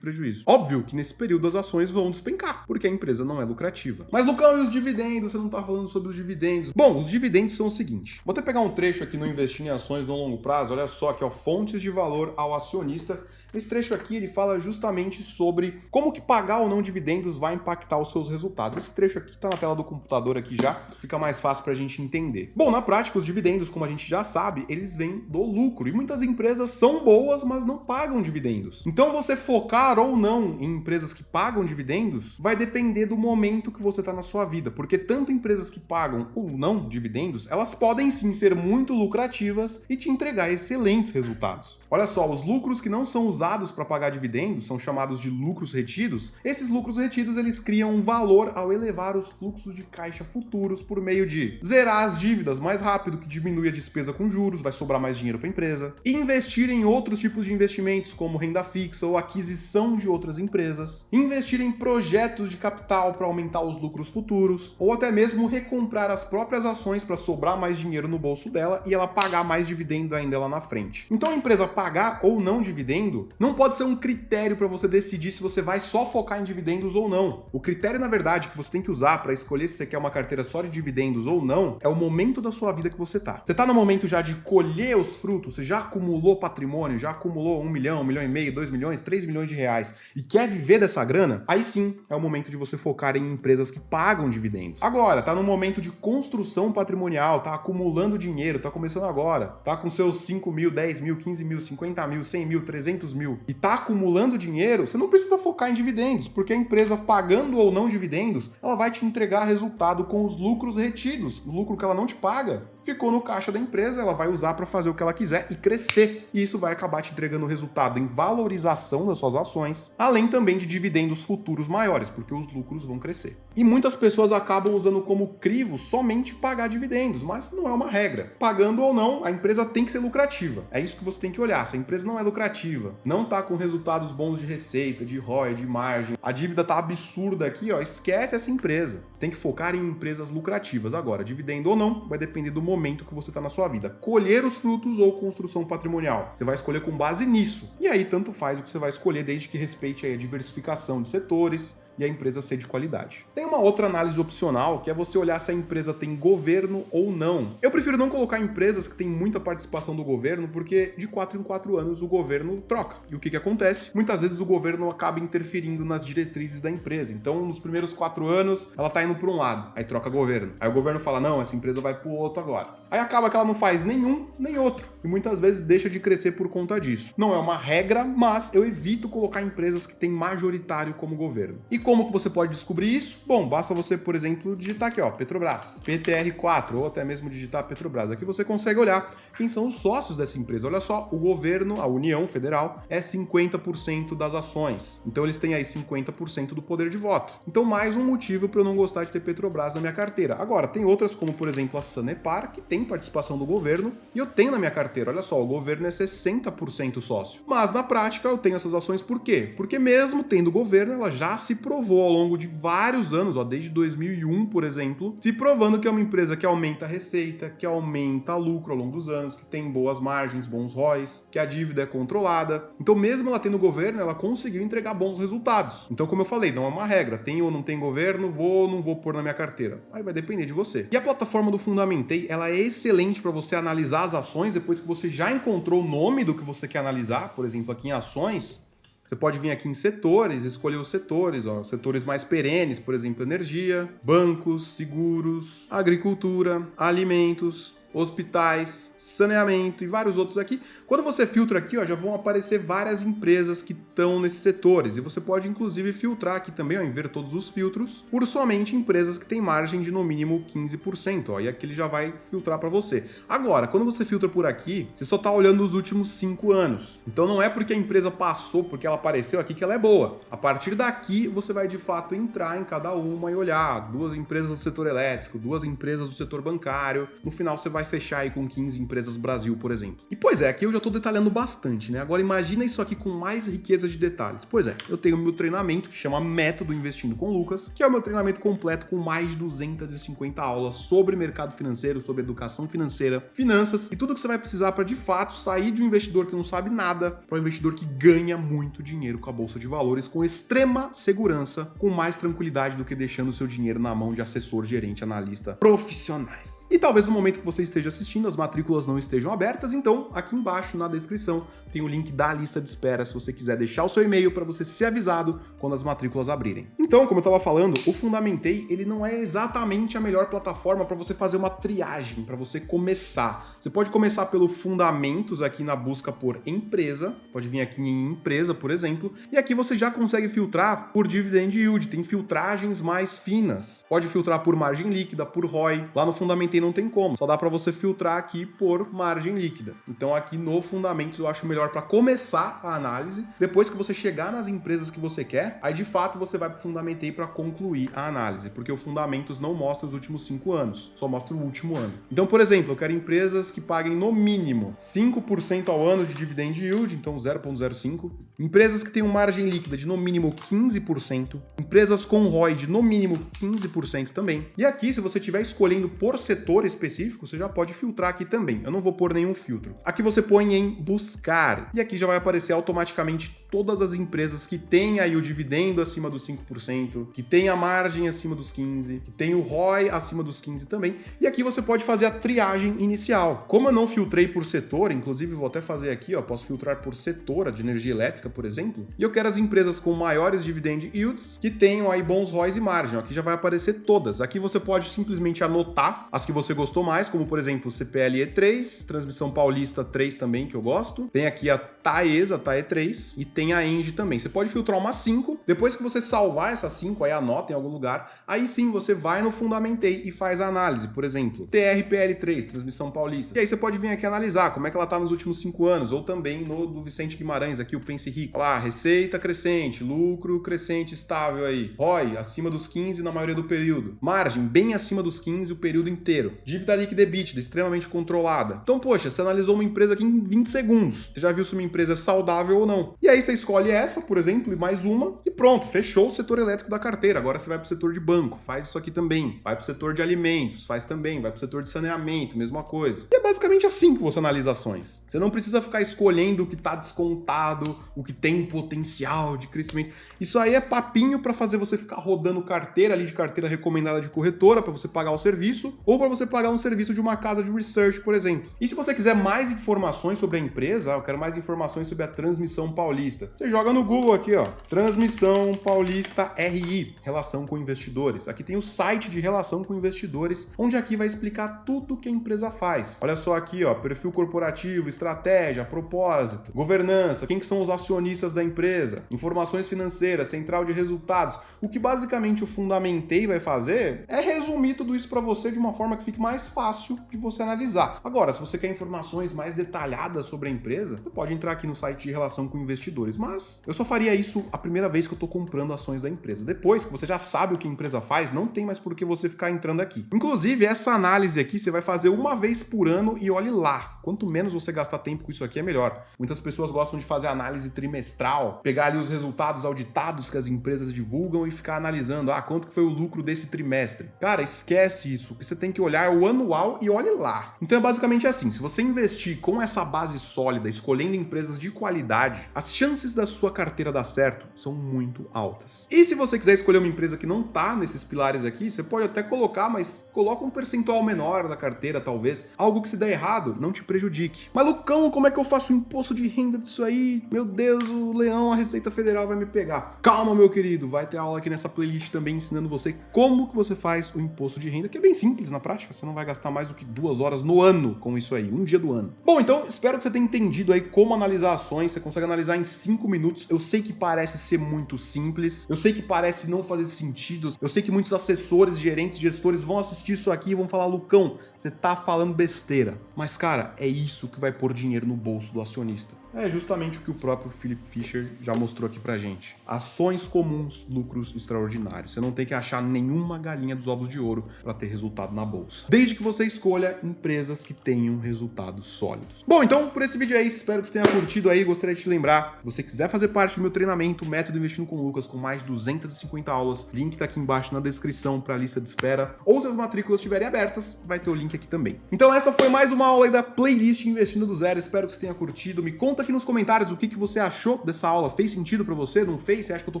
prejuízo. Óbvio que nesse período as ações vão despencar, porque a empresa não é lucrativa. Mas, Lucão, e os dividendos? Você não tá falando sobre os dividendos. Bom, os dividendos são o seguinte. Vou até pegar um trecho aqui no Investir em Ações no Longo Prazo, olha só aqui, ó, fontes de valor ao acionista. Esse trecho aqui, ele fala justamente sobre como que pagar ou não dividendos vai impactar os seus resultados. Esse trecho aqui tá na tela do computador aqui já, fica mais fácil pra gente entender. Bom, na prática, os dividendos, como a gente já sabe, eles vêm do lucro. E muitas empresas são boas, mas não pagam dividendos. Então, você focar ou não em empresas que pagam dividendos vai depender do momento que você tá na sua vida. Porque tanto empresas que pagam ou não dividendos, elas podem sim ser muito lucrativas e te entregar excelentes resultados. Olha só, os lucros que não são usados para pagar dividendos são chamados de lucros retidos. Esses lucros retidos, eles criam um valor ao elevar os fluxos de caixa futuros por meio de zerar as dívidas mais rápido, rápido, que diminui a despesa com juros, vai sobrar mais dinheiro para a empresa. Investir em outros tipos de investimentos, como renda fixa ou aquisição de outras empresas. Investir em projetos de capital para aumentar os lucros futuros, ou até mesmo recomprar as próprias ações para sobrar mais dinheiro no bolso dela e ela pagar mais dividendo ainda lá na frente. Então a empresa pagar ou não dividendo não pode ser um critério para você decidir se você vai só focar em dividendos ou não. O critério, na verdade, que você tem que usar para escolher se você quer uma carteira só de dividendos ou não, é o momento da sua vida que você tá. Você tá no momento já de colher os frutos, você já acumulou patrimônio, já acumulou 1 milhão, 1,5 milhão, 2 milhões, 3 milhões de reais e quer viver dessa grana, aí sim é o momento de você focar em empresas que pagam dividendos. Agora, tá no momento de construção patrimonial, tá acumulando dinheiro, tá começando agora, tá com seus 5 mil, 10 mil, 15 mil, 50 mil, 100 mil, 300 mil e tá acumulando dinheiro, você não precisa focar em dividendos, porque a empresa pagando ou não dividendos, ela vai te entregar resultado com os lucros retidos. O lucro que ela não te paga ficou no caixa da empresa, ela vai usar para fazer o que ela quiser e crescer. E isso vai acabar te entregando resultado em valorização das suas ações, além também de dividendos futuros maiores, porque os lucros vão crescer. E muitas pessoas acabam usando como crivo somente pagar dividendos, mas não é uma regra. Pagando ou não, a empresa tem que ser lucrativa. É isso que você tem que olhar. Se a empresa não é lucrativa, não está com resultados bons de receita, de ROI, de margem, a dívida tá absurda aqui, ó, esquece essa empresa. Tem que focar em empresas lucrativas. Agora, dividendo ou não, vai depender do momento que você está na sua vida. Colher os frutos ou construção patrimonial. Você vai escolher com base nisso. E aí, tanto faz o que você vai escolher, desde que respeite aí a diversificação de setores e a empresa ser de qualidade. Tem uma outra análise opcional, que é você olhar se a empresa tem governo ou não. Eu prefiro não colocar empresas que têm muita participação do governo, porque de 4 em 4 anos o governo troca. E o que acontece? Muitas vezes o governo acaba interferindo nas diretrizes da empresa. Então, nos primeiros 4 anos, ela tá indo para um lado, aí troca governo. Aí o governo fala, não, essa empresa vai pro outro agora. Aí acaba que ela não faz nenhum nem outro. E muitas vezes deixa de crescer por conta disso. Não é uma regra, mas eu evito colocar empresas que têm majoritário como governo. E como que você pode descobrir isso? Bom, basta você, por exemplo, digitar aqui, ó, Petrobras, PTR4, ou até mesmo digitar Petrobras. Aqui você consegue olhar quem são os sócios dessa empresa. Olha só, o governo, a União Federal, é 50% das ações. Então eles têm aí 50% do poder de voto. Então mais um motivo para eu não gostar de ter Petrobras na minha carteira. Agora, tem outras como, por exemplo, a Sanepar, que tem participação do governo, e eu tenho na minha carteira. Olha só, o governo é 60% sócio. Mas na prática eu tenho essas ações por quê? Porque mesmo tendo governo, ela já se provou ao longo de vários anos, ó, desde 2001, por exemplo, se provando que é uma empresa que aumenta a receita, que aumenta lucro ao longo dos anos, que tem boas margens, bons ROIs, que a dívida é controlada. Então, mesmo ela tendo governo, ela conseguiu entregar bons resultados. Então, como eu falei, não é uma regra. Tem ou não tem governo, vou ou não vou pôr na minha carteira. Aí vai depender de você. E a plataforma do Fundamentei, ela é excelente para você analisar as ações depois que você já encontrou o nome do que você quer analisar. Por exemplo, aqui em ações, você pode vir aqui em setores, escolher os setores, ó, setores mais perenes, por exemplo, energia, bancos, seguros, agricultura, alimentos, hospitais, saneamento e vários outros aqui. Quando você filtra aqui, ó, já vão aparecer várias empresas que estão nesses setores. E você pode, inclusive, filtrar aqui também, ó, em ver todos os filtros, por somente empresas que têm margem de, no mínimo, 15%. Ó, e aqui ele já vai filtrar para você. Agora, quando você filtra por aqui, você só está olhando os últimos 5 anos. Então não é porque a empresa passou, porque ela apareceu aqui, que ela é boa. A partir daqui, você vai, de fato, entrar em cada uma e olhar 2 empresas do setor elétrico, 2 empresas do setor bancário. No final, você vai fechar aí com 15 empresas Brasil, por exemplo. E pois é, aqui eu já tô detalhando bastante, né? Agora imagina isso aqui com mais riqueza de detalhes. Pois é, eu tenho o meu treinamento que chama Método Investindo com Lucas, que é o meu treinamento completo com mais de 250 aulas sobre mercado financeiro, sobre educação financeira, finanças e tudo que você vai precisar para de fato sair de um investidor que não sabe nada para um investidor que ganha muito dinheiro com a bolsa de valores com extrema segurança, com mais tranquilidade do que deixando o seu dinheiro na mão de assessor, gerente, analista profissionais. E talvez no momento que você esteja assistindo, as matrículas não estejam abertas, então aqui embaixo na descrição tem o link da lista de espera se você quiser deixar o seu e-mail para você ser avisado quando as matrículas abrirem. Então, como eu estava falando, o Fundamentei, ele não é exatamente a melhor plataforma para você fazer uma triagem, para você começar. Você pode começar pelo Fundamentos aqui na busca por empresa, pode vir aqui em empresa, por exemplo, e aqui você já consegue filtrar por dividend yield, tem filtragens mais finas. Pode filtrar por margem líquida, por ROI. Lá no Fundamentei não tem como, só dá para você filtrar aqui por margem líquida. Então aqui no Fundamentos eu acho melhor para começar a análise. Depois que você chegar nas empresas que você quer, aí de fato você vai para o Fundamentei para concluir a análise, porque o Fundamentos não mostra os últimos 5 anos, só mostra o último ano. Então, por exemplo, eu quero empresas que paguem no mínimo 5% ao ano de dividend yield, então 0,05. Empresas que tenham margem líquida de no mínimo 15%. Empresas com ROI de no mínimo 15% também. E aqui, se você estiver escolhendo por setor específico, você já pode filtrar aqui também. Eu não vou pôr nenhum filtro. Aqui você põe em buscar. E aqui já vai aparecer automaticamente todas as empresas que têm aí o dividendo acima dos 5%, que tem a margem acima dos 15%, que tem o ROI acima dos 15% também. E aqui você pode fazer a triagem inicial. Como eu não filtrei por setor, inclusive vou até fazer aqui, ó, posso filtrar por setor, a de energia elétrica, por exemplo, e eu quero as empresas com maiores dividend yields que tenham aí bons ROIs e margem. Aqui já vai aparecer todas. Aqui você pode simplesmente anotar as que você gostou mais, como por exemplo CPLE 3, Transmissão Paulista 3 também, que eu gosto. Tem aqui a Taesa, TAE 3, e tem a Engie também. Você pode filtrar umas 5, depois que você salvar essas 5, aí anota em algum lugar, aí sim você vai no Fundamentei e faz a análise. Por exemplo, TRPL3, Transmissão Paulista. E aí você pode vir aqui analisar como é que ela tá nos últimos 5 anos, ou também no do Vicente Guimarães, aqui o Pense Rico. Lá, receita crescente, lucro crescente estável aí. ROI acima dos 15 na maioria do período. Margem bem acima dos 15 o período inteiro. Dívida líquida EBITDA extremamente controlada. Então, poxa, você analisou uma empresa aqui em 20 segundos. Você já viu se uma empresa é saudável ou não. E aí você escolhe essa, por exemplo, e mais uma, e pronto, fechou o setor elétrico da carteira. Agora você vai para o setor de banco, faz isso aqui também. Vai para o setor de alimentos, faz também. Vai para o setor de saneamento, mesma coisa. E é basicamente assim que você analisa ações. Você não precisa ficar escolhendo o que está descontado, o que tem potencial de crescimento. Isso aí é papinho para fazer você ficar rodando carteira ali de carteira recomendada de corretora para você pagar o serviço, ou para você pagar um serviço de uma casa de research, por exemplo. E se você quiser mais informações sobre a empresa, eu quero mais informações sobre a Transmissão Paulista. Você joga no Google aqui, ó, Transmissão Paulista RI, relação com investidores. Aqui tem o site de relação com investidores, onde aqui vai explicar tudo que a empresa faz. Olha só aqui, ó, perfil corporativo, estratégia, propósito, governança, quem que são os acionistas da empresa, informações financeiras, central de resultados. O que basicamente o Fundamentei vai fazer é resumir tudo isso para você de uma forma que fique mais fácil de você analisar. Agora, se você quer informações mais detalhadas sobre a empresa, você pode entrar aqui no site de relação com investidores, mas eu só faria isso a primeira vez que eu tô comprando ações da empresa. Depois que você já sabe o que a empresa faz, não tem mais por que você ficar entrando aqui. Inclusive, essa análise aqui você vai fazer uma vez por ano e olhe lá. Quanto menos você gastar tempo com isso aqui, é melhor. Muitas pessoas gostam de fazer análise trimestral, pegar ali os resultados auditados que as empresas divulgam e ficar analisando, quanto que foi o lucro desse trimestre. Cara, esquece isso. O que você tem que olhar é o anual e olhe lá. Então é basicamente assim, se você investir com essa base sólida, escolhendo empresas de qualidade, as chances da sua carteira dar certo são muito altas. E se você quiser escolher uma empresa que não tá nesses pilares aqui, você pode até colocar, mas coloca um percentual menor da carteira, talvez. Algo que se der errado, não te prejudique. Mas Lucão, como é que eu faço o imposto de renda disso aí? Meu Deus, o leão, a Receita Federal vai me pegar. Calma, meu querido, vai ter aula aqui nessa playlist também ensinando você como que você faz o imposto de renda, que é bem simples na prática, você não vai gastar mais do que 2 horas no ano com isso aí, um dia do ano. Bom, então, espero que você tenha entendido aí como analisar ações, você consegue analisar em 5 minutos. Eu sei que parece ser muito simples, eu sei que parece não fazer sentido, eu sei que muitos assessores, gerentes, gestores vão assistir isso aqui e vão falar, Lucão, você tá falando besteira. Mas, cara, é isso que vai pôr dinheiro no bolso do acionista. É justamente o que o próprio Philip Fisher já mostrou aqui pra gente. Ações comuns, lucros extraordinários. Você não tem que achar nenhuma galinha dos ovos de ouro para ter resultado na bolsa. Desde que você escolha empresas que tenham resultados sólidos. Bom, então, por esse vídeo é isso. Espero que você tenha curtido aí. Gostaria de te lembrar, se você quiser fazer parte do meu treinamento, Método Investindo com Lucas, com mais de 250 aulas, link tá aqui embaixo na descrição para a lista de espera. Ou se as matrículas estiverem abertas, vai ter o link aqui também. Então essa foi mais uma aula aí da playlist Investindo do Zero. Espero que você tenha curtido. Me conta aqui nos comentários o que você achou dessa aula. Fez sentido pra você? Não fez? Você acha que eu tô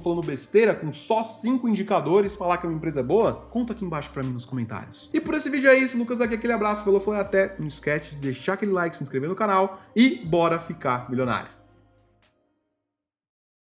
falando besteira com só 5 indicadores falar que uma empresa é boa? Conta aqui embaixo pra mim nos comentários. E por esse vídeo é isso, Lucas aqui, aquele abraço, falou, foi até, não esquece de deixar aquele like, se inscrever no canal e bora ficar milionário.